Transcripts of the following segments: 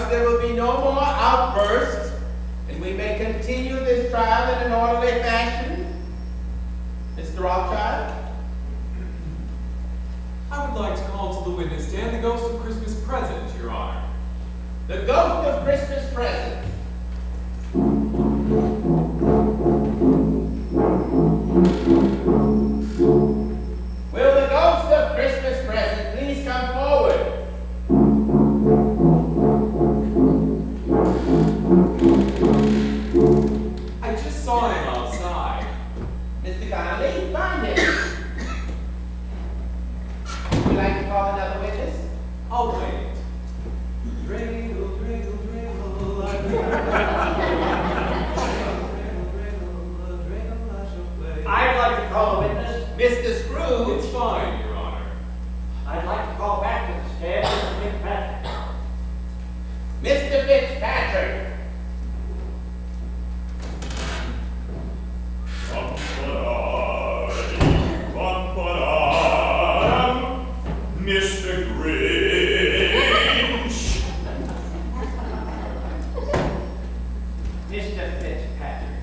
Thus there will be no more outbursts, and we may continue this trial in an orderly fashion. Mr. Rothschild? I would like to call to the witness stand the ghost of Christmas present, Your Honor. The ghost of Christmas present. Will the ghost of Christmas present please come forward? I just saw him outside. Mr. Connolly, find him. Would you like to call another witness? I'll wait. Dreidel, dreidel, dreidel, I I'd like to call a witness. Mr. Scrooge. It's fine, Your Honor. I'd like to call back to the stand Mr. Fitzpatrick. Mr. Fitzpatrick. Mr. Grinch. Mr. Fitzpatrick,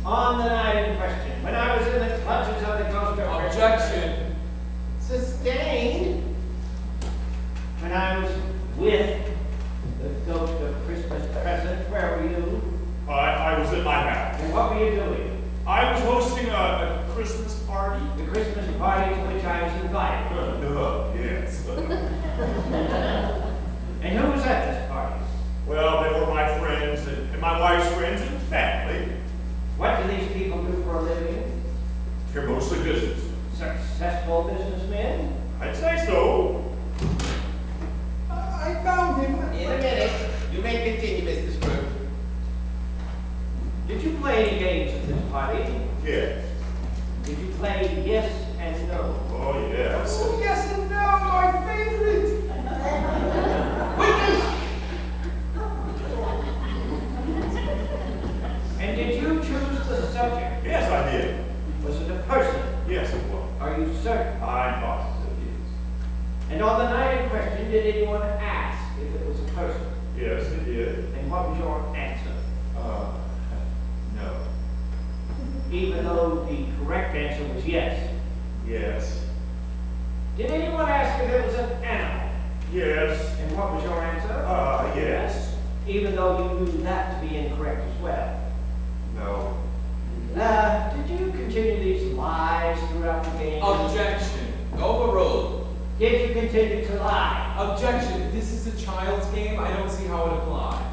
on the night in question, when I was in the clutches of the ghost of Objection. Sustained. When I was with the ghost of Christmas present, where were you? I was at my house. And what were you doing? I was hosting a Christmas party. The Christmas party to which I was invited. Yes. And who was at this party? Well, they were my friends and my wife's friends and family. What do these people do for a living? They're mostly business. Successful businessmen? I'd say so. I found him. In a minute. You may continue, Mr. Scrooge. Did you play any games at this party? Yes. Did you play yes and no? Oh, yes. Oh, yes and no, my favorite. Witness! And did you choose the subject? Yes, I did. Was it a person? Yes, it was. Are you certain? I'm positive, yes. And on the night in question, did anyone ask if it was a person? Yes, it did. And what was your answer? No. Even though the correct answer was yes. Yes. Did anyone ask if it was an animal? Yes. And what was your answer? Yes. Even though you knew that to be incorrect as well. No. Did you continue these lies throughout the game? Objection. Overruled. Did you continue to lie? Objection. This is a child's game. I don't see how it applies.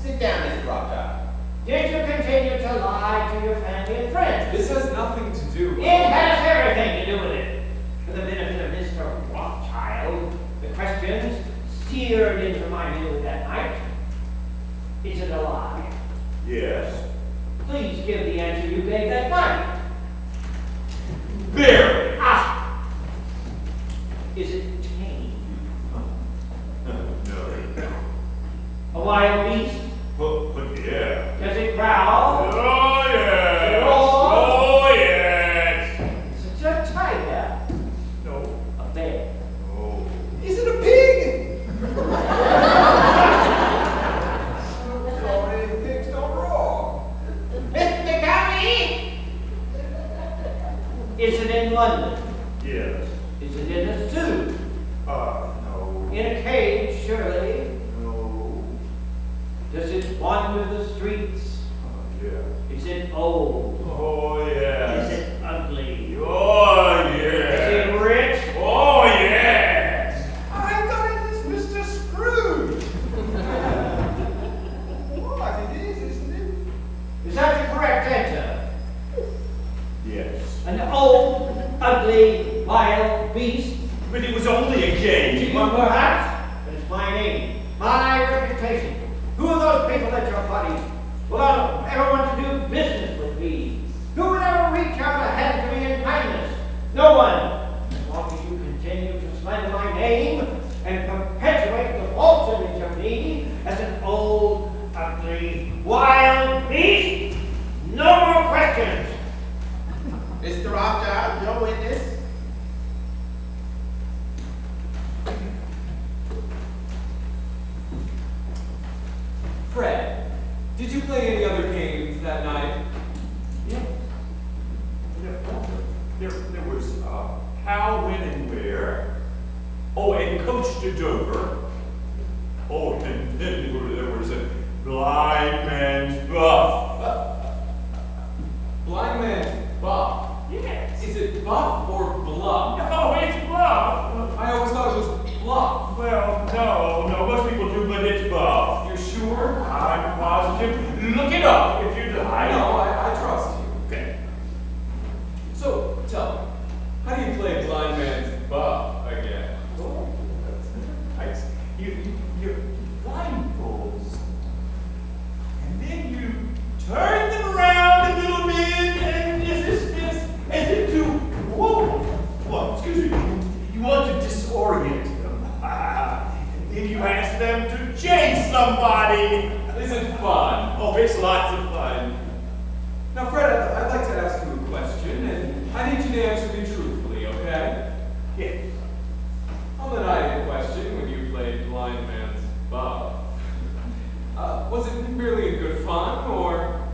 Sit down, Mr. Rothschild. Did you continue to lie to your family and friends? This has nothing to do with It has everything to do with it. For the benefit of Mr. Rothschild, the questions seared into my memory that night. Is it a lie? Yes. Please give the answer you gave that night. Very. Ah! Is it tame? No. A wild beast? But yeah. Does it growl? Oh, yes. Roar? Oh, yes. Is it a tiger? No. A bear? Oh. Is it a pig? Sorry, pigs don't roar. Mr. Connolly! Is it in London? Yes. Is it in a zoo? No. In a cage, surely? No. Does it wander the streets? Yeah. Is it old? Oh, yes. Is it ugly? Oh, Is yes. it rich? Oh, yes. I thought it was Mr. Scrooge. What it is, isn't it? Is that the correct answer? Yes. An old, ugly, wild beast? But it was only a game. Well, perhaps, but it's my name, my reputation. Who are those people at your party who don't ever want to do business with me? Who would ever reach out a hand to me in kindness? No one. As long as you continue to slander my name and perpetuate the false image of me as an old, ugly, wild beast, no more questions. Mr. Rothschild, your witness. Fred, did you play any other games that night? Yeah. There was how, when, and where. Oh, and Coach to Dover. Oh, and then there was a blind man's buff. Blind man's buff. Yes. Is it buff or bluff? No, it's buff. I always thought it was bluff. Well, no, most people do, but it's buff. You're sure? I'm positive. Look it up if you'd like. No, I trust you. Okay. So, tell me, how do you play blind man's buff again? Oh, that's nice. You blindfolds, and then you turn them around a little bit, and as if to, whoa, excuse me, you want to disorient them. And then you ask them to chase somebody. Is it fun? Oh, it's lots of fun. Now, Fred, I'd like to ask you a question, and I need you to answer me truthfully, okay? Yeah. On the night in question, when you played blind man's buff, was it merely a good fun, or,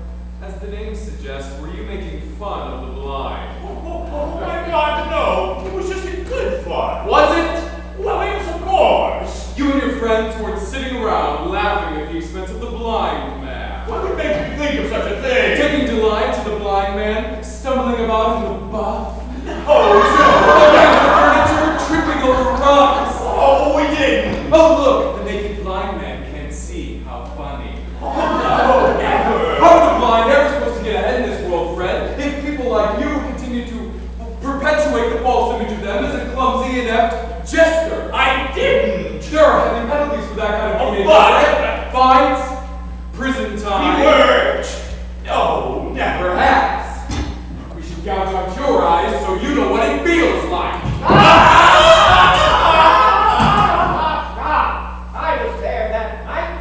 as the name suggests, were you making fun of the blind? Oh my God, no! It was just a good fun. Was it? Well, it was, of course. You and your friends weren't sitting around laughing at the expense of the blind man. What would make you think of such a thing? Taking delight to the blind man, stumbling about in the buff, Oh, the furniture, tripping over rugs. no! Oh, we didn't! Oh, look, the naked blind man can't see. How funny. Oh, never! How are the blind ever supposed to get ahead in this world, Fred, if people like you continue to perpetuate the false image of them as a clumsy, inept jester? I didn't! There are heavy penalties for that kind of Oh, behavior. but- Fines, prison time. We weren't! No, never. Perhaps we should gouge out your eyes so you know what it feels like. I was there that night.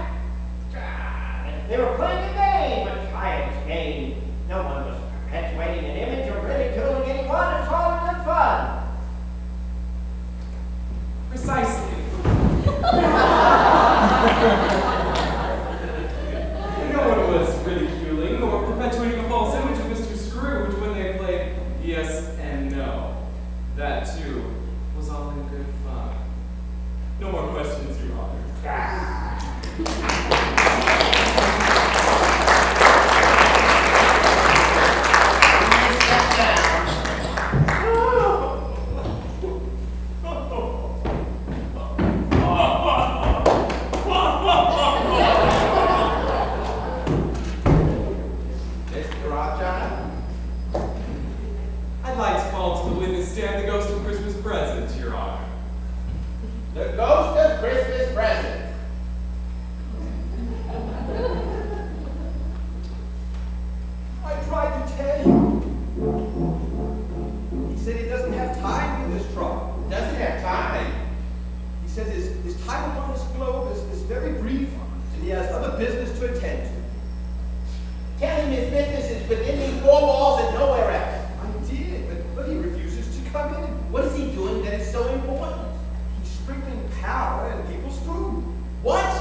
They were playing a game, a child's game. No one was perpetuating an image or ridiculing anyone. It's all good fun. Precisely. No one was ridiculing or perpetuating a false image of Mr. Scrooge when they played yes and no. That, too, was all in good fun. No more questions, Your Honor. Step down. Mr. Rothschild? I'd like to call to the witness stand the ghost of Christmas present, Your Honor. The ghost of Christmas present. I tried to tell you. He said he doesn't have time for this trouble. Doesn't have time. He says his time upon this globe is very brief, and he has other business to attend to. Tell him his business is within these four walls and nowhere else. I did, but he refuses to come in. What is he doing that is so important? He's sprinkling powder in people's food What?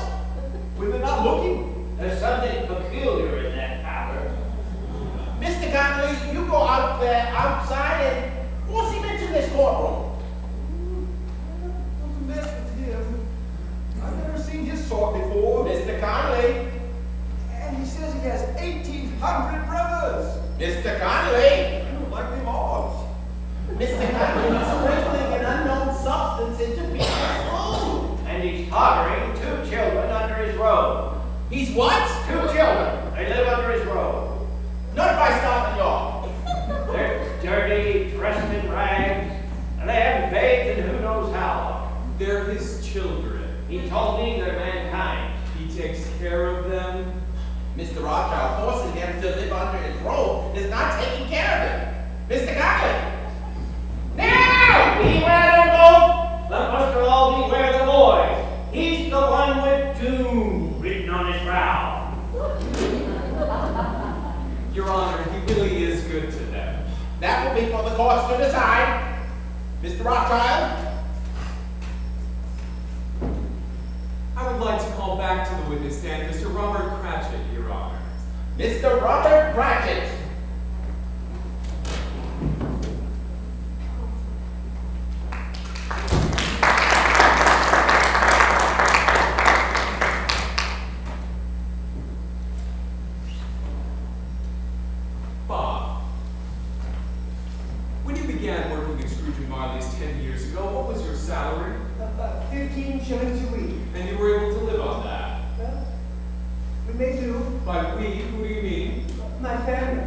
when they're not looking. There's something peculiar in that powder. Mr. Connolly, you go out there outside and force him into this courtroom. Don't mess with him. I've never seen his sort before. Mr. Connolly. And he says he has 1,800 brothers. Mr. Connolly. I don't like them all. Mr. Connolly is sprinkling an unknown substance into people's food. And he's harboring 2 children under his robe. He's what? 2 children. They live under his robe. Not if I stop y'all. They're dirty, dressed in rags, and they haven't bathed in who knows how long. They're his children. He told me they're mankind. He takes care of them. Mr. Rothschild forcing him to live under his robe is not taking care of him. Mr. Connolly. Now! Beware them both! Let Buster all beware the boy. He's the one with doom written on his brow. Your Honor, he really is good to them. That will be for the courts to decide. Mr. Rothschild? I would like to call back to the witness stand Mr. Robert Cratchit, Your Honor. Mr. Robert Cratchit. Bob, when you began working at Scrooge and Marley's 10 years ago, what was your salary? About 15 shillings a week. And you were able to live on that? Well, we may do. By we, who do you mean? My family.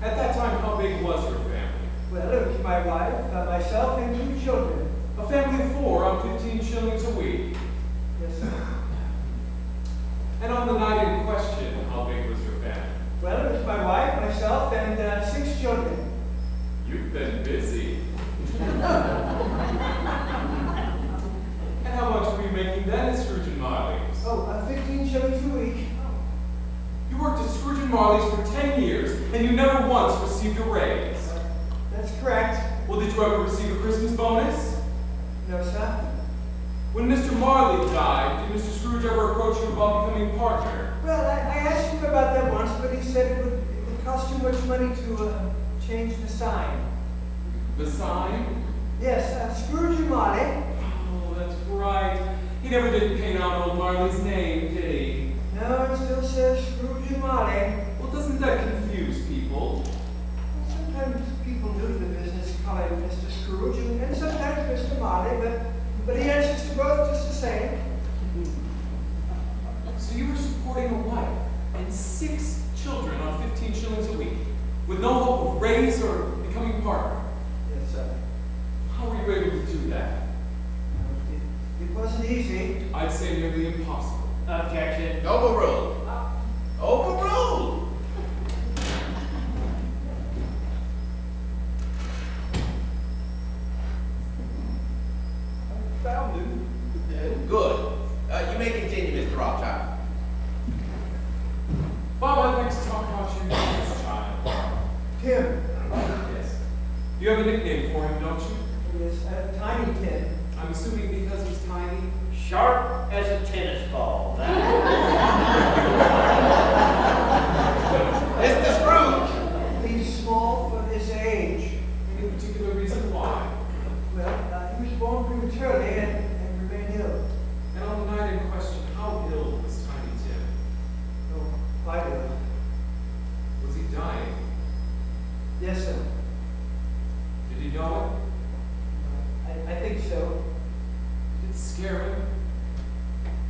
At that time, how big was your family? Well, it was my wife, myself, and 2 children. A family of 4 on 15 shillings a week. Yes, sir. And on the night in question, how big was your family? Well, it was my wife, myself, and 6 children. You've been busy. And how much were you making then at Scrooge and Marley's? Oh, 15 shillings a week. You worked at Scrooge and Marley's for 10 years, and you never once received a raise. That's correct. Well, did you ever receive a Christmas bonus? No, sir. When Mr. Marley died, did Mr. Scrooge ever approach you about becoming partner? Well, I asked him about that once, but he said it would cost too much money to change the sign. The sign? Yes, Scrooge and Marley. Oh, that's right. He never did paint out old Marley's name, did he? No, it still says Scrooge and Marley. Well, doesn't that confuse people? Sometimes people new to the business call him Mr. Scrooge, and sometimes Mr. Marley, but he answers to both just the same. So you were supporting a wife and 6 children on 15 shillings a week, with no hope of raise or becoming partner. Yes, sir. How were you able to do that? It wasn't easy. I'd say nearly impossible. Objection. Overruled. Overruled. Found him. Good. You may continue, Mr. Rothschild. Bob, I'd like to talk about your youngest child. Tim. Yes. You have a nickname for him, don't you? Yes, Tiny Tim. I'm assuming because he's tiny. Sharp as a tennis ball. Mr. Scrooge. He's small for his age. Any particular reason why? Well, he was born prematurely and remained ill. And on the night in question, how ill was Tiny Tim? Oh, quite ill. Was he dying? Yes, sir. Did he know I think so. it? Did it scare him?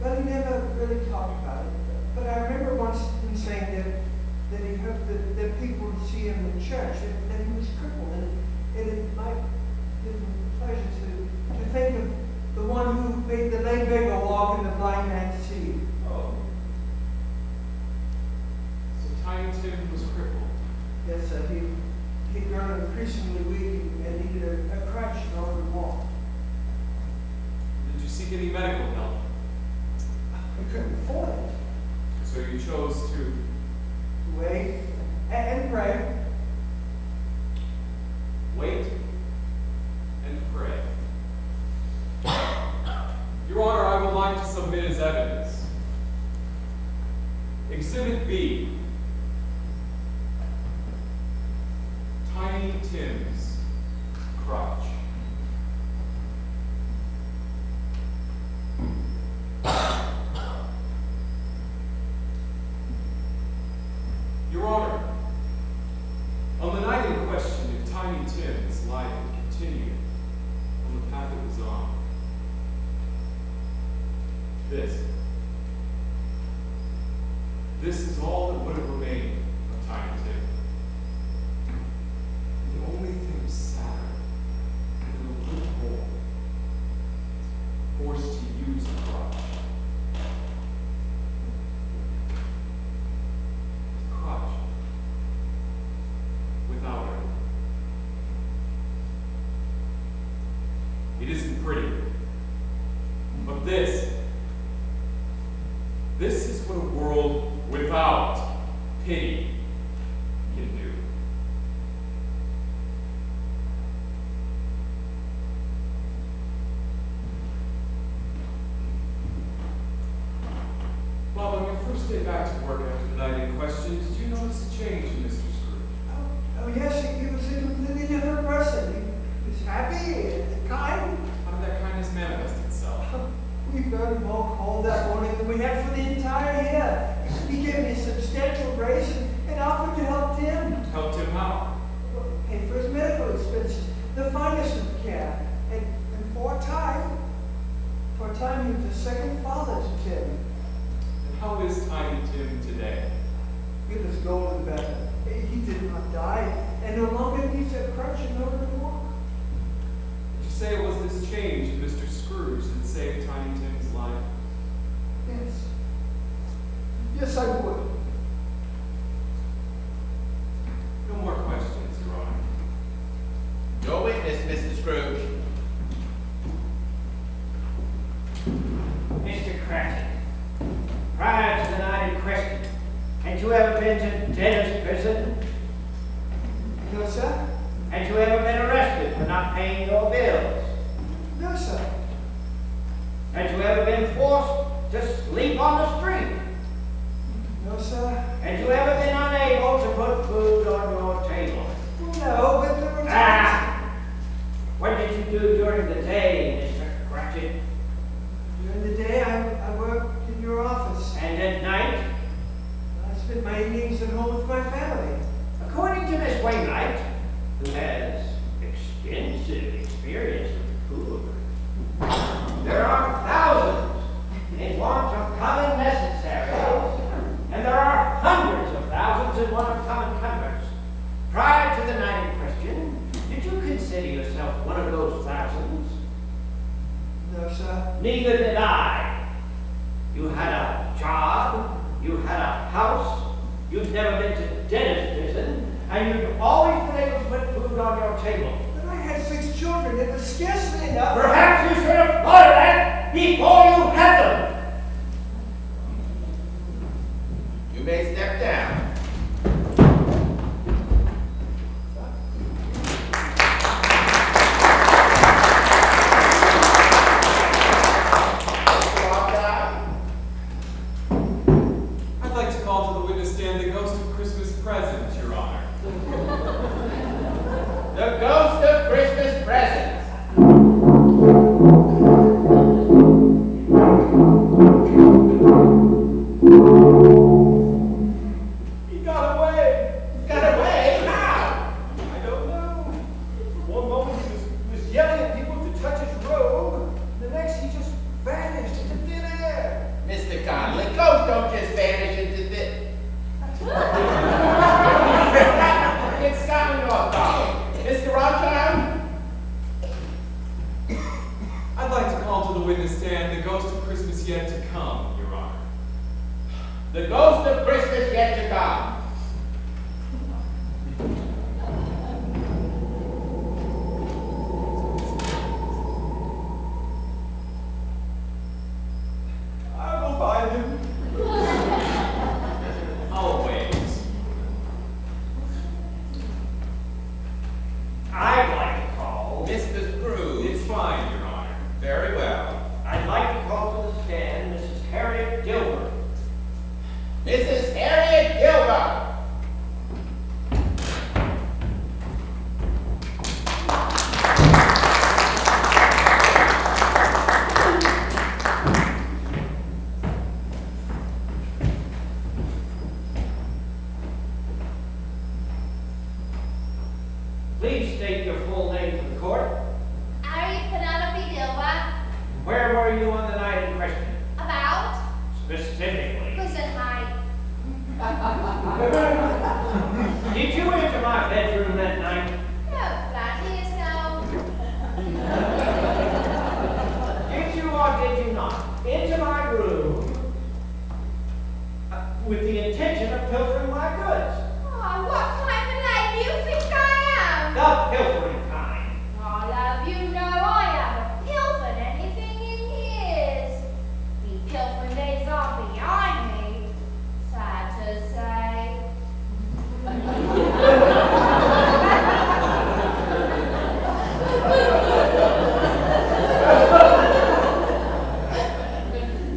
Well, he never really talked about it. But I remember once him saying that he hoped that people would see him in church, and that he was crippled, and it might give him pleasure to think of the one who made the lame beggar walk and the blind man see. Oh. So Tiny Tim was crippled. Yes, sir. He'd grown increasingly weak and needed a crutch in order to walk. Did you seek any medical help? He couldn't afford it. So you chose to. Wait and pray. Wait and pray. Your Honor, I would like to submit as evidence Exhibit B. Tiny Tim's crutch. Your Honor, on the night in question, if Tiny Tim's life had continued on the path it was on, this is all that would have remained of Tiny Tim. The only thing sadder than a little boy forced to use a crutch. A crutch without her. It isn't pretty, but this is what a world without pity can do. back to work after the night in question, did you notice a change in Mr. Scrooge? Oh, yes, he was a completely different person. He was happy and kind. How did that kindness manifest itself? We got him all called that morning that we had for the entire year. He gave me a substantial raise and offered to help Tim. Helped him how? Pay for his medical expenses, the finest of care. And for a time, he was a second father to Tim. And how is Tiny Tim today? He was golden better. He did not die, and no longer needs a crutch in order to walk. Did you say it was this change in Mr. Scrooge that saved Tiny Tim's life? Yes. Yes, I would. No more questions, Your Honor. Your witness, Mr. Scrooge. Mr. Cratchit, prior to the night in question, had you ever been to debtor's prison? No, sir? Had you ever been arrested for not paying your bills? No, sir. Had you ever been forced to sleep on the street? No, sir. Had you ever been unable to put food on your table? No, but there were times. What did you do during the day, Mr. Cratchit? During the day, I worked in your office. And at night? I spent my evenings at home with my family. According to Miss Wainwright, who has extensive experience with food, there are thousands in want of common necessaries, and there are hundreds of thousands in want of common comforts. Prior to the night in question, did you consider yourself one of those thousands? No, sir. Neither did I. You had a job, you had a house, you'd never been to dentist prison, and you'd always been able to put food on your table. But I had 6 children. It was scarcely enough. Perhaps you should have thought of that before you had them. You may step down. I'd like to call to the witness stand the ghost of Christmas present, Your Honor. The ghost of Christmas present. He got away. Got away? How? I don't know. One moment he was yelling at people to touch his robe. The next he just vanished into thin air. Mr. Conley, ghosts don't just vanish into the... It's common law, darling. Mr. Rothschild? I'd like to call to the witness stand the ghost of Christmas yet to come, Your Honor. The ghost of Christmas yet to come. I'll go find him. I'll wait. I'd like to call. Mr. Scrooge. It's fine, Your Honor. Very well. I'd like to call to the stand Mrs. Harriet Gilbert. Mrs. Harriet Gilbert. Please state your full name for the court. Where were you on the night in question? Specifically. Did you enter my bedroom that night? Did you or did you not enter my room with the intention of pilfering my goods? The pilfering kind.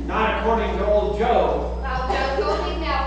Not according to old Joe. Well, Joe told me now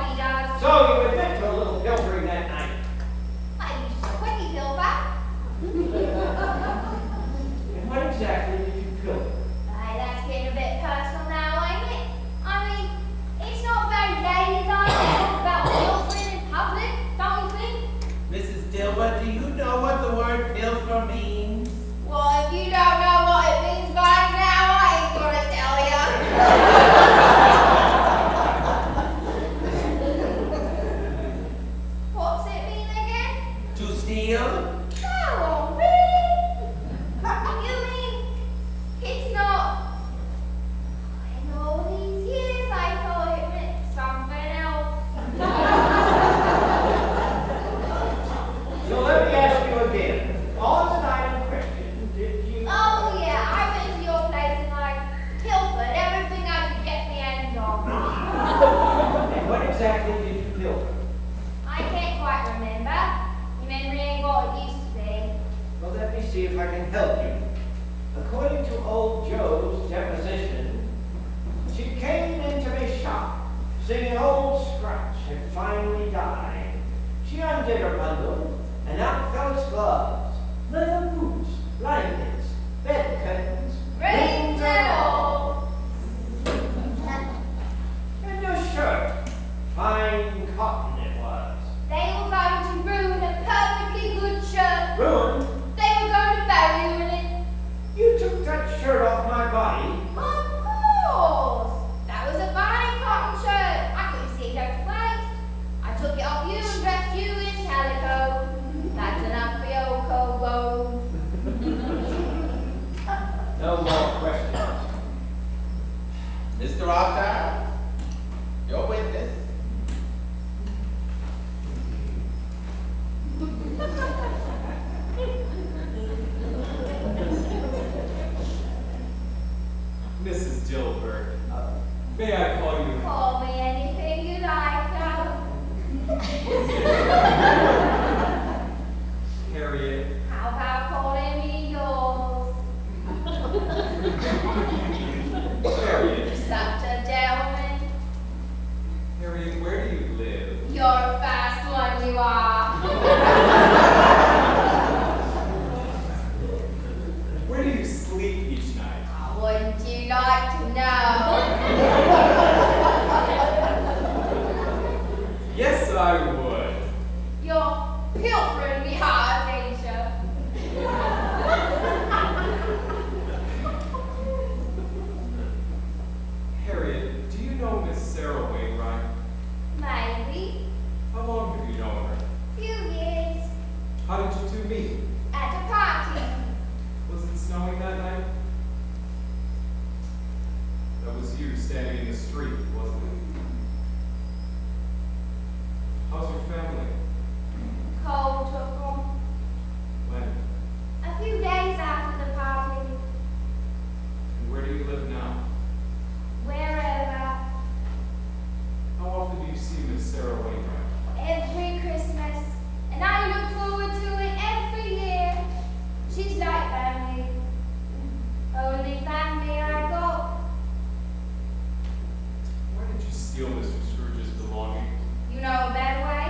exactly did you build her? I can't quite remember. Your memory ain't what it used to be. Well, let me see if I can help you. According to old Joe's deposition, she came into my shop, singing Old Scratch had finally died. She undid her bundle, and out fell its gloves, leather boots, blankets, bed curtains, Rings and all. and your shirt. Fine cotton it was. They were going to ruin a perfectly good shirt. Ruined? They were going to bury you in it. You took that shirt off my body. Of course. That was a fine cotton shirt. I couldn't see it over the waist. I took it off you and dressed you in calico. That's enough for your old cold bones. No more questions. Mr. Rothschild, your witness. Mrs. Dilbert, may I call you? Call me anything you like, now. Harriet. How about calling me yours? Harriet. Such a gentleman. Harriet, where do you live? You're a fast one, you are. Where do you sleep each night? Wouldn't you like to know? Yes, I would. You're pilfering me hard, ain't you? Harriet, do you know Miss Sarah Wainwright? Maybe. How long have you known her? Few years. How did you two meet? At a party. Was it snowing that night? That was you standing in the street, wasn't it? How's your family? Cold took 'em. When? A few days after the party. And where do you live now? Wherever. How often do you see Miss Sarah Wainwright? Every Christmas. And I look forward to it every year. She's like family. Only family I got. Why did you steal Mr. Scrooge's belongings? You know a better way?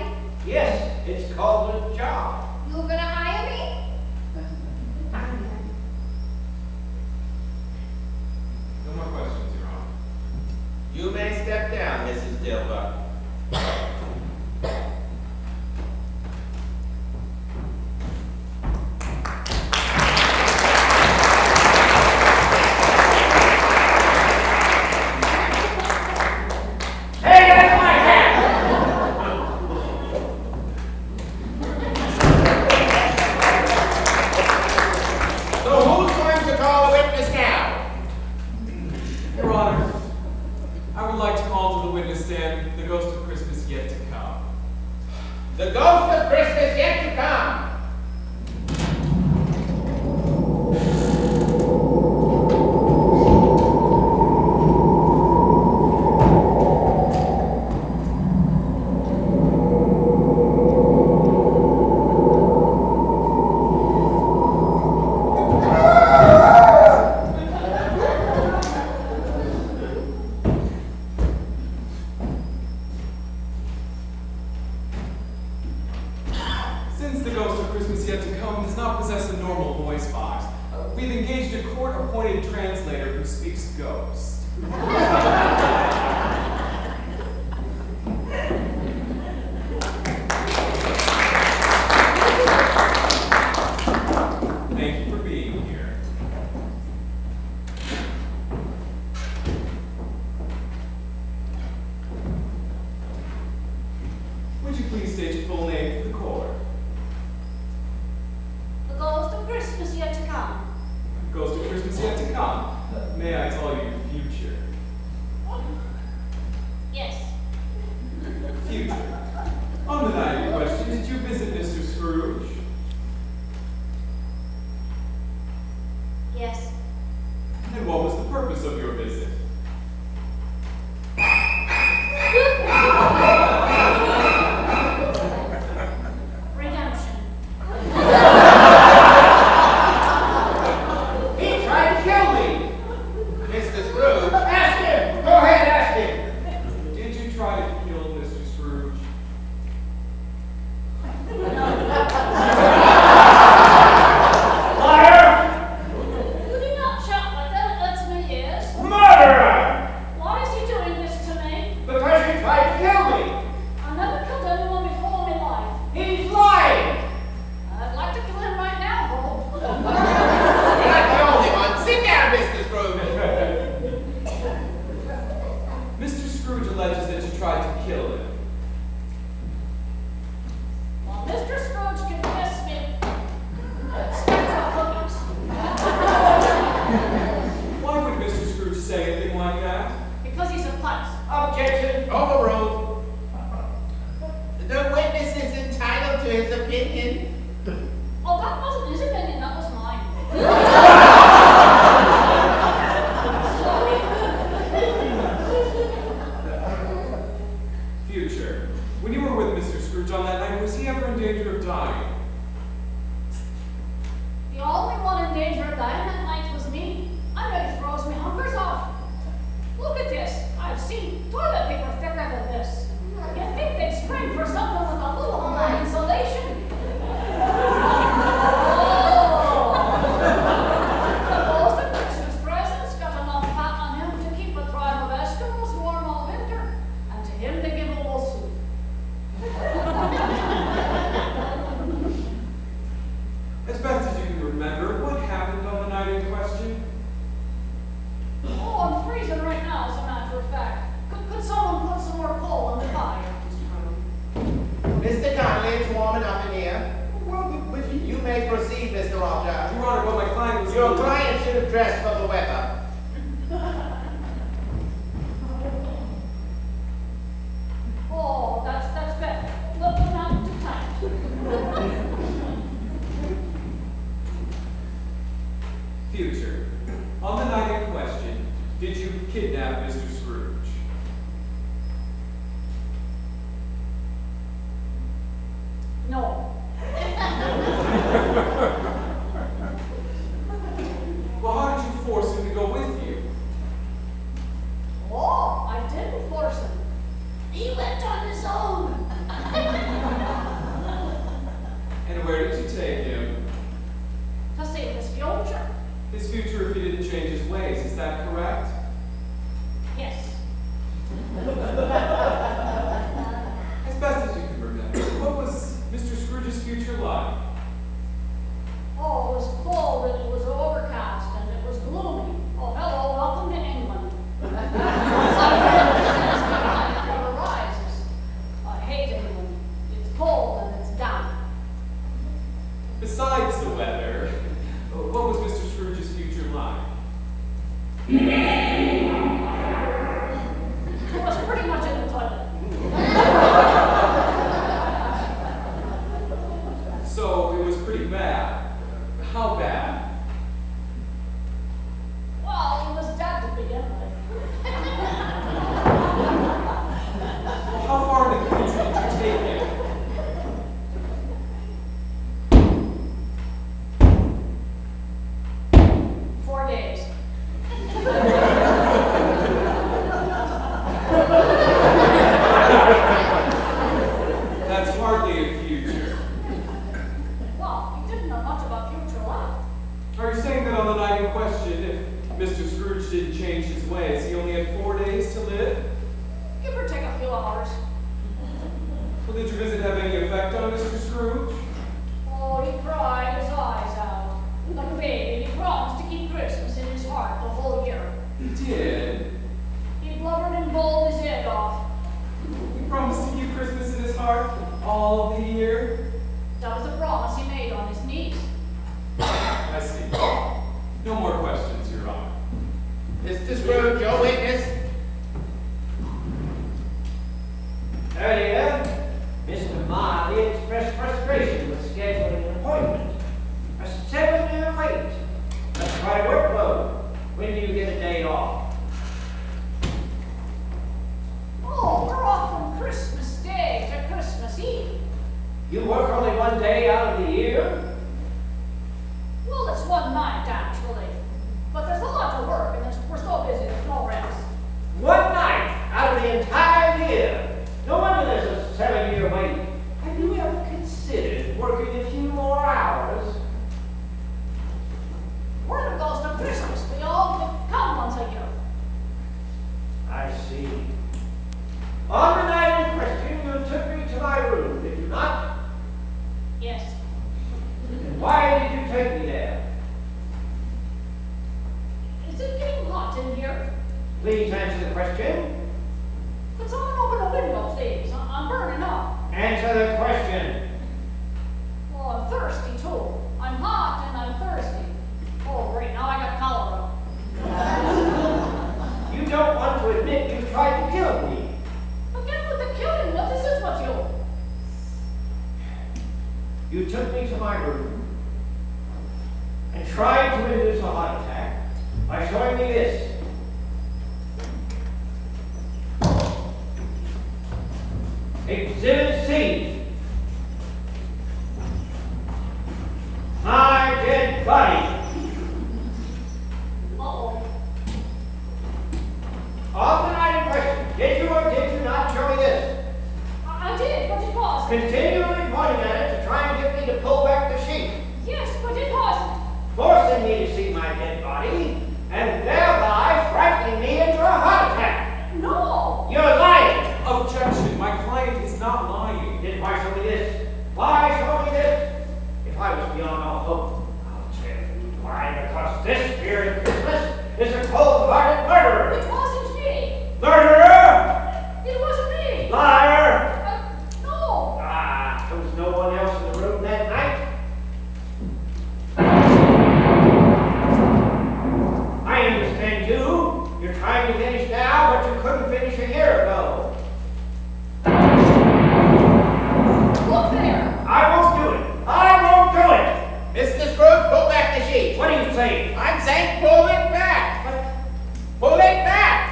Yes, it's called a job. You're gonna hire me? No more questions, Your Honor. You may step down, Mrs. Dilbert. Hey, that's my hat! So who's going to call the witness now? Your Honor, I would like to call to the witness stand the ghost of Christmas yet to come. The ghost of Christmas yet to come. Since the ghost of Christmas yet to come does not possess a normal voice box, we've engaged a court-appointed translator who speaks ghost. Thank you for being here. Would you please state your full name for the court? The ghost of Christmas yet to come. Ghost of Christmas yet to come. May I call you future? Yes. Future. Undeniable question. Did you visit Mr. Scrooge? Yes. And what was the purpose of your visit? me. I never killed anyone before in my life. He's lying. I'd like to kill him right now, though. You're not the only one. Sit down, Mr. Scrooge. Mr. Scrooge alleges that you tried to kill him. Well, Mr. Scrooge can kiss me. Spectral cookies. Why would Mr. Scrooge say anything like that? Because he's a putz. Objection. Overruled. The witness is entitled to his opinion. Oh, that wasn't his opinion, that was mine. Sorry. Future. When you were with Mr. Scrooge on that night, was he ever in danger of dying? The only one in danger of dying that night was me. I'm ready to throw my hunkers off. Look at this. I've seen toilet paper thicker than this. You'd think they'd spring for something with a little more insulation. Suppose the Christmas presents got enough fat on him to keep a tribe of Eskimos warm all winter, and to him they give a little soup. As best as you can remember, what happened on the night in question? Oh, I'm freezing right now, as a matter of fact. Could someone put some more coal on the fire? Mr. Conley, it's warm enough in here. Well, but You may proceed, Mr. Rothschild. Your Honor, what my client was Your client should have dressed for the weather. Oh, that's better. Look, not too tight. Future. On the night in question, did you kidnap Mr. Scrooge? No. Well, how did you force him to go with you? Oh, I didn't force him. He went on his own. And where did you take him? To save his future. His future if he didn't change his ways, is that correct? Yes. As best as you can remember, what was Mr. Scrooge's future like? Oh, it was cold and it was overcast and it was gloomy. Oh, hello, welcome to England. Sunrise never rises. I hate England. It's cold and it's damp. Besides the weather, what was Mr. Scrooge's future like? It was pretty much in the toilet. So it was pretty bad. How bad? Well, he was dead to begin with. How far in the future did you take him? days. That's hardly a future. Well, he didn't know much about future life. Are you saying that on the night in question, if Mr. Scrooge didn't change his ways, he only had 4 days to live? Give or take a few hours. Well, did your visit have any effect on Mr. Scrooge? Oh, he cried his eyes out. Like a baby, he promised to keep Christmas in his heart the whole year. He did. He blubbered and bowled his head off. He promised to keep Christmas in his heart all the year? That was a promise he made on his knees. I see. No more questions, Your Honor. Mr. Scrooge, your witness. Earlier, Mr. Marley expressed frustration with scheduling an appointment. A 7-year wait. That's quite a workload. When do you get a day off? Oh, we're off from Christmas Day to Christmas Eve. You work only 1 day out of the year? Well, it's one night, actually. But there's a lot of work, and we're so busy there's no rest. 1 night out of the entire year. No wonder there's a 7-year wait. Have you ever considered working a few more hours? Word goes to Christmas. We all come once a year. I see. On the night of Christmas, You took me to my room and tried to induce a heart attack by showing me this. Exhibit C. My dead body. Uh-oh. On the night in question, did you or did you not show me this? I did, but it wasn't. Continually pointing at it to try and get me to pull back the sheet. Yes, but it wasn't. Forcing me to see my dead body, and thereby frightening me into a heart attack. No. You're lying. Objection, my client is not lying. Then why show me this? Why show me this? If I was beyond all hope, I'll tell you why, because this spirit of Christmas is a cold-hearted murderer. It wasn't me. Murderer! It wasn't me. Liar! No. Ah, there was no one else in the room that night. I understand you. You're trying to finish now, but you couldn't finish a year ago. Look there. I won't do it. I won't do it. Mr. Scrooge, pull back the sheet. What are you saying? I'm saying pull it back. Pull it back.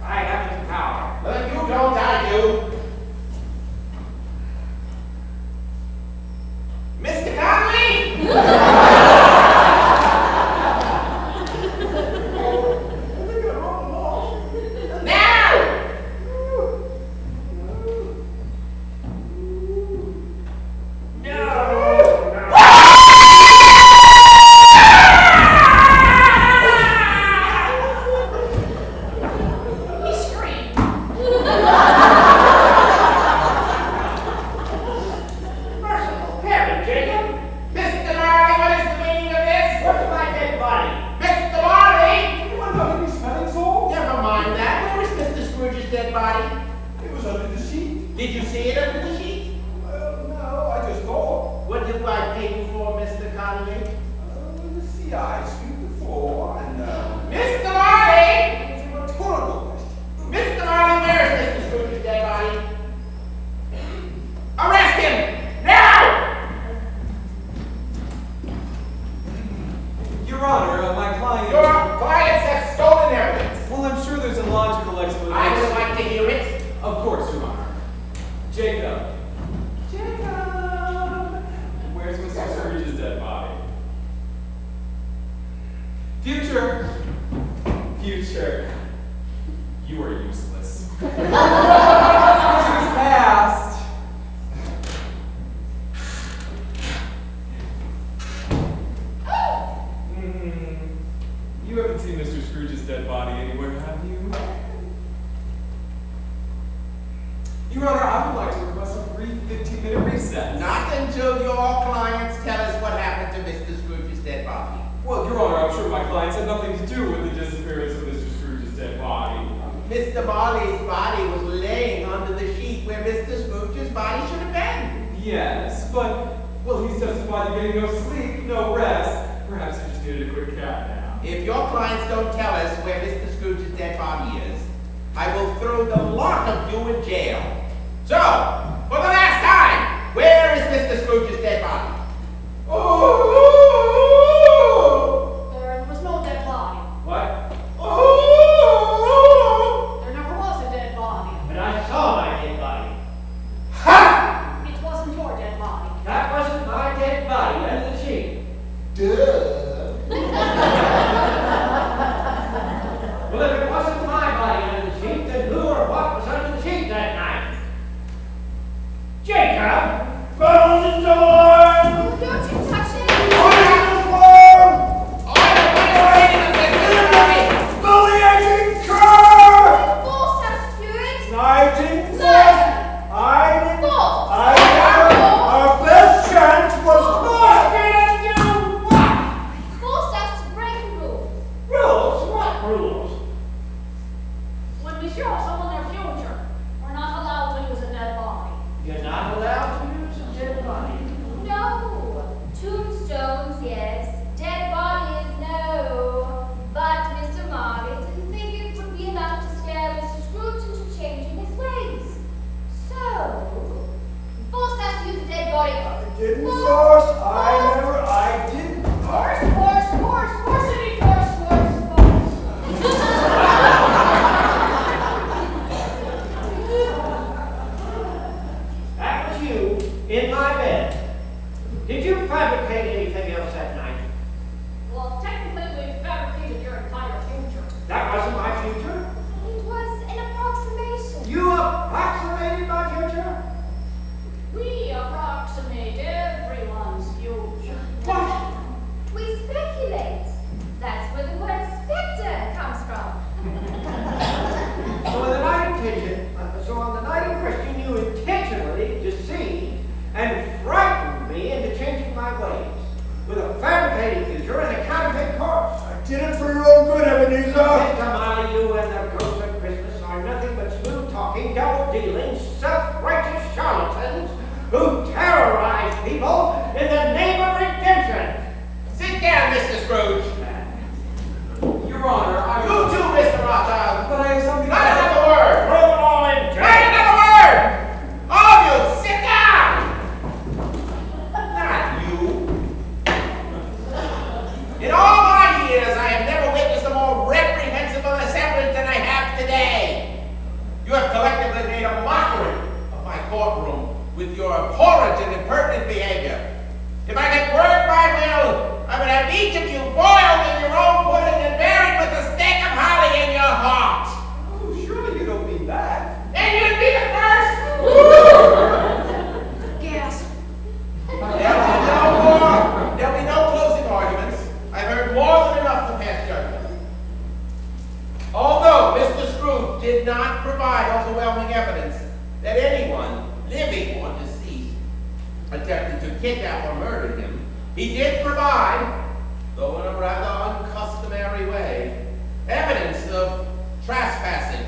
I have the power. Well, you don't, I do. Mr. Conley! Now! He screamed. Merciful heaven, Jacob. Mr. Marley, what is the meaning of this? Where's my dead body? Mr. Marley! Anyone know any smelling salts? Never mind that. Where is Mr. Scrooge's dead body? It was under the sheet. Did you see it under the sheet? Well, no, I just thought. What did I pay you for, Mr. Conley? Let's see, I sweep the floor and, Mr. Marley! it's a rhetorical question. Mr. Marley, where is Mr. Scrooge's dead body? Arrest him! Now! Your Honor, my client... Your clients have stolen evidence. Well, I'm sure there's a logical explanation. I would like to hear it. Of course, Your Honor. Jacob. Jacob! Where's Mr. Scrooge's dead body? Future. Future. You are useless. Christmas past. You haven't seen Mr. Scrooge's dead body anywhere, have you? Your Honor, I would like to request a brief 15-minute recess. Not until your clients tell us what happened to Mr. Scrooge's dead body. Well, Your Honor, I'm sure my clients had nothing to do with the disappearance of Mr. Scrooge's dead body. Mr. Marley's body was laying under the sheet where Mr. Scrooge's body should have been. Yes, but, well, he's testified to getting no sleep, no rest. Perhaps he just needed a quick cat nap. If your clients don't tell us where Mr. Scrooge's dead body is, I will throw the lot of you in jail. So, for the last time, where is Mr. Scrooge's dead body? Oh! There was no dead body. What? Oh! There never was a dead body. But I saw my dead body. Ha! It wasn't your dead body. That wasn't my dead body under the sheet. Duh. Well, if it wasn't my body under the sheet, then who or what was under the sheet that night? Jacob! Close the door! Oh, don't you touch it! Open the door! Bullying car! False house spirit! Nightingale! Liar! False! Our best chance was not getting you what? Forced us to break rules. Rules? What rules? When we show someone their future, we're not allowed to use a dead body. You're not allowed to use a dead body. No. Tombstones, yes. Dead bodies, no. But Mr. Marley didn't think it would be enough to wasn't my future. It was an approximation. You approximated my future? We approximate everyone's future. What? We speculate. That's where the word spectre comes from. So on the night in question, you intentionally deceived and frightened me into changing my ways with a fabricated future and a counterfeit course. I did it for your own good, Ebenezer. Mr. Molly, you and the ghost of Christmas are nothing but smooth-talking, double-dealing, self-righteous charlatans who terrorize people in the name of redemption. Sit down, Mr. Scrooge. Your Honor, I... You too, Mr. Rothschild. But I have something... Not another word. Throw it all in jail. Not another word. All of you, sit down. Not you. In all my years, I have never witnessed a more reprehensible assemblage than I have today. You have collectively made a mockery of my courtroom with your abhorrent and impertinent behavior. If I could work my will, I would have each of you boiled in your own pudding and buried with a stake of holly in your heart. Oh, surely you don't mean that. Then you'd be the first. Gasp. There'll be no closing arguments. I've heard more than enough to pass judgment. Although Mr. Scrooge did not provide overwhelming evidence that anyone, living or deceased, attempted to kidnap or murder him, he did provide, though in a rather uncustomary way, evidence of trespassing,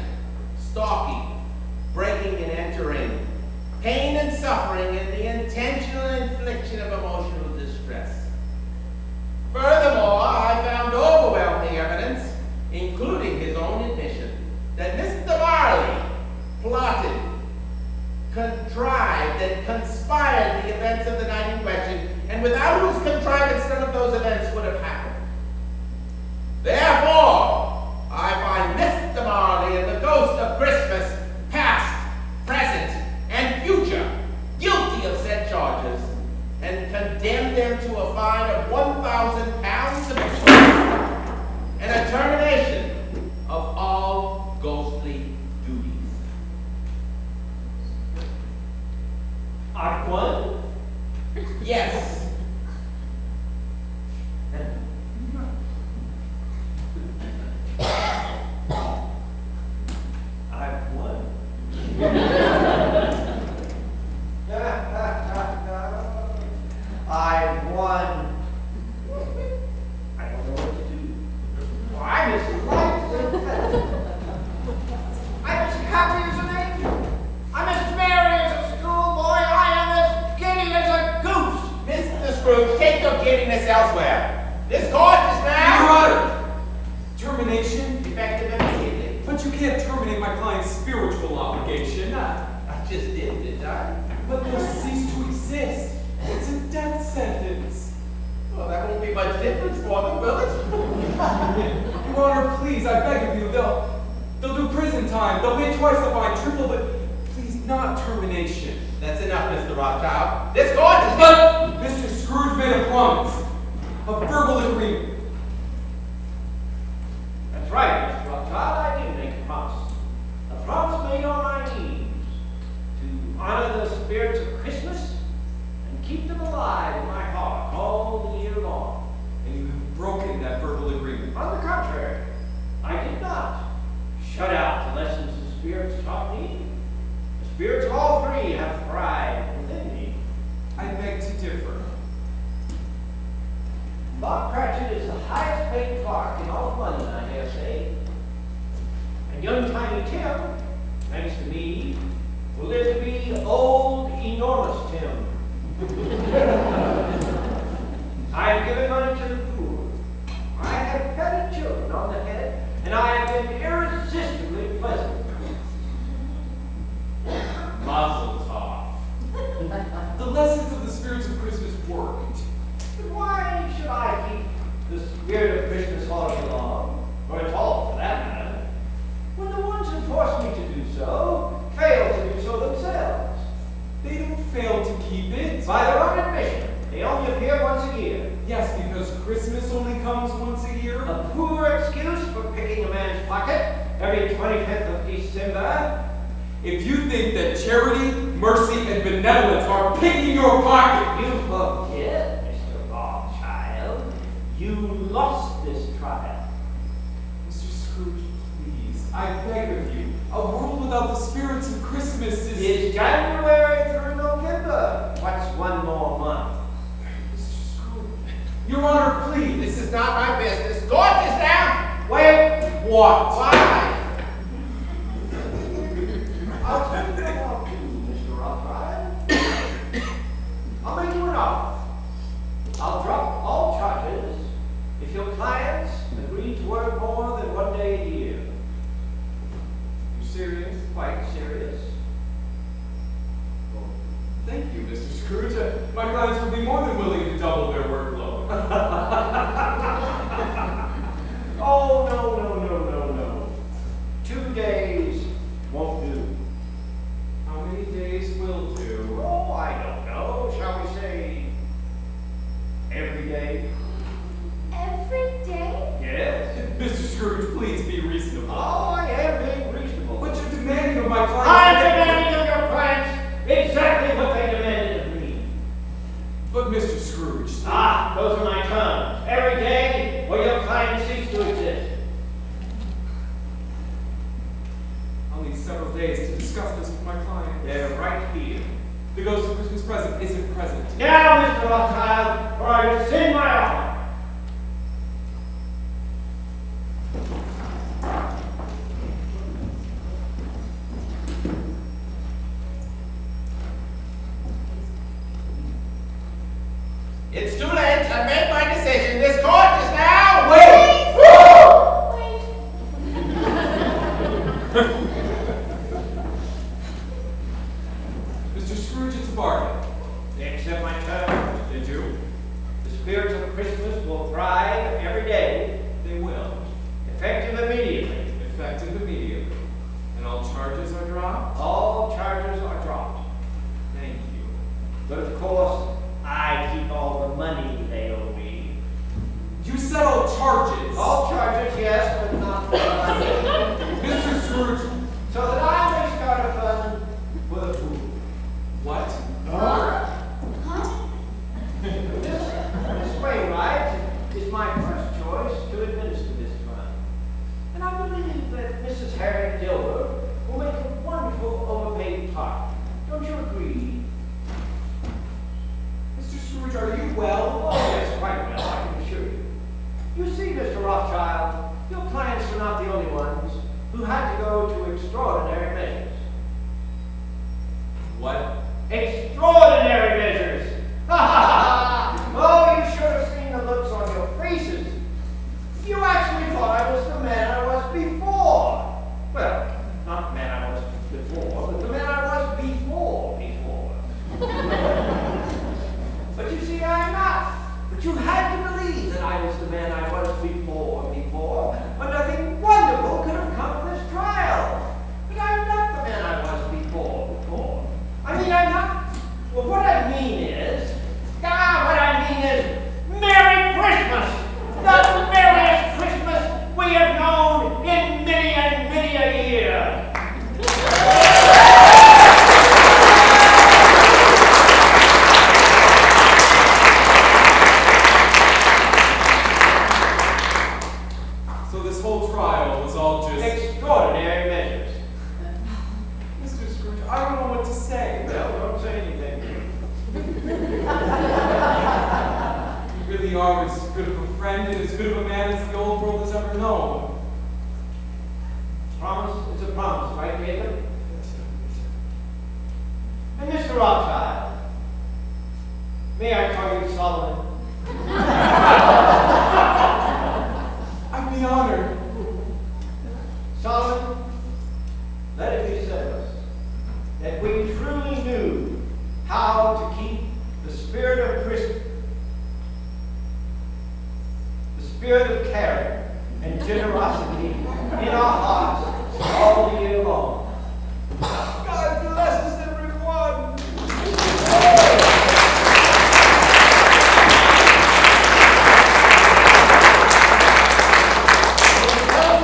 stalking, breaking and entering, pain and suffering, and the intentional infliction of emotional distress. Furthermore, I found overwhelming evidence, including his own admission, that Mr. Marley plotted, contrived, and conspired the events of the night in question, and without whose contrivance none of those events would have happened. Therefore, I find Mr. Marley and the ghost of Christmas, past, present, and future, guilty of said charges, and condemn them to a fine of £1,000 apiece, and a termination of all ghostly duties. I've won. Yes. I've won. I've won. I don't know what to do. I'm as light as a feather. I'm as happy as an angel. I'm as merry as a schoolboy. I am as giddy as a goose. Mr. Scrooge, take your giddiness elsewhere. This court is Your now Honor! Termination? effective immediately. But you can't terminate my client's spiritual obligation. I just did, didn't I? But they'll cease to exist. It's a death sentence. Well, that won't be much difference for them, will it? Your Honor, please, I beg of you, they'll do prison time. They'll pay twice the fine, triple, but please, not termination. That's enough, Mr. Rothschild. This court is But Mr. Scrooge made a promise, a verbal agreement. That's right, Mr. Rothschild. I did make a promise. A promise made on my knees to honor the spirits of Christmas and keep them alive in my heart all the year long. And you have broken that verbal agreement. On the contrary, I did not shut out the lessons the spirits taught me. The spirits of all three have thrived within me. I beg to differ. Bob Cratchit is the highest paid clerk in all of London, I dare say. And young Tiny Tim, thanks to me, will live to be old, enormous Tim. I have given money to the poor. I have petted children on the head, and I have been irresistibly pleasant. Mazel tov. The lessons of the spirits of Christmas worked. But why should I keep the spirit of Christmas all year long, or at all for that matter, when the ones who force me to do so fail to do so themselves? They don't fail to keep it. By their own admission, they only appear once a year. Yes, because Christmas only comes once a year. A poor excuse for picking a man's pocket every 25th of December. If you think that charity, mercy, and benevolence are picking your pocket, You forget, Mr. Rothschild. You lost this trial. Mr. Scrooge, please, I beg of you, a world without the spirits of Christmas is... It's January through November. What's one more month? Mr. Scrooge, Your Honor, please. This is not my business. Court is down. Wait. What? Why? I'll tell you what I'll do, Mr. Rothschild. I'll make you an offer. I'll drop all charges if your clients agree to work more than 1 day a year. You serious? Quite serious. Thank you, Mr. Scrooge. My clients will be more than willing to double their workload. Oh, no. 2 days won't do. How many days will do? Oh, I don't know. Shall we say every day? Every day? Yes. Mr. Scrooge, please be reasonable. Oh, I am being reasonable. What you're demanding of my clients... I'm demanding of your clients exactly what they demanded of me. But Mr. Scrooge... Ah, those are my terms. Every day or your client cease to exist. I'll need several days to discuss this with my client. They're right here. The ghost of Christmas present isn't present. Now, Mr. Rothschild, or I rescind my offer. It's too late. I've made my decision. This court is now. Wait! Mr. Scrooge, it's a bargain. They accept my terms. They do? The spirits of Christmas will thrive every day, They will. effective immediately. Effective immediately. And all charges are dropped? All charges are dropped. Thank you. But of course, I keep all the money they owe me. You settle charges. All charges, yes, but not the money. Mr. Scrooge... So that I may start a fund for the food. What? This Wainwright is my first choice to administer this fund. And I believe that Mrs. Harriet Dilber will make a wonderful overpaid part. Don't you agree? Mr. Scrooge, are you well? Oh, yes, quite well, I can assure you. You see, Mr. Rothschild, your clients are not the only ones who had to go to extraordinary measures. What? Extraordinary measures! Ha ha ha! Oh, you should have seen the looks on your faces. You actually thought I was the man I was before. Well, not the man I was before, but the man I was before. But you see, I am not. But you had to believe that I was the man I was before, but nothing wonderful could have come of this trial. But I'm not the man I was before. I mean, I'm not. Well, what I mean is, Merry Christmas! The merriest Christmas we have known in many and many a year. So this whole trial was all just... Extraordinary measures. Mr. Scrooge, I don't know what to say. Well, don't say anything. You really are as good of a friend and as good of a man as the old world has ever known. Promise is a promise, right, David? And Mr. Rothschild, may I call you Solomon? I'd be honored. Solomon, let it be said of us that we truly knew how to keep the spirit of Christmas, the spirit of caring and generosity in our hearts all the year long. God bless us, everyone. Tell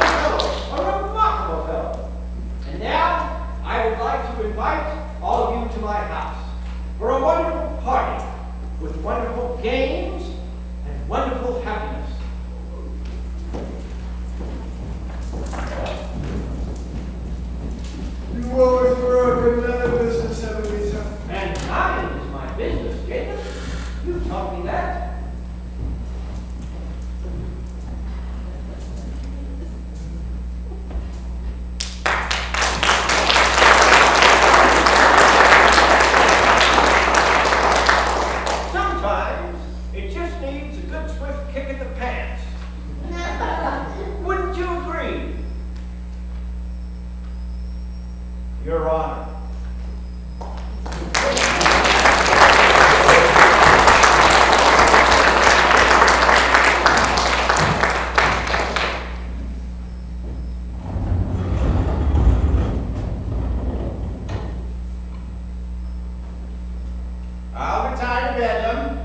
Your Honor. I'll retire to Bedlam.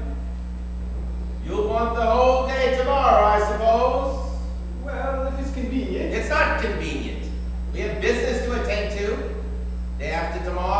You'll want the whole day tomorrow, I suppose. Well, if it's convenient. It's not convenient. We have business to attend to. Day after tomorrow,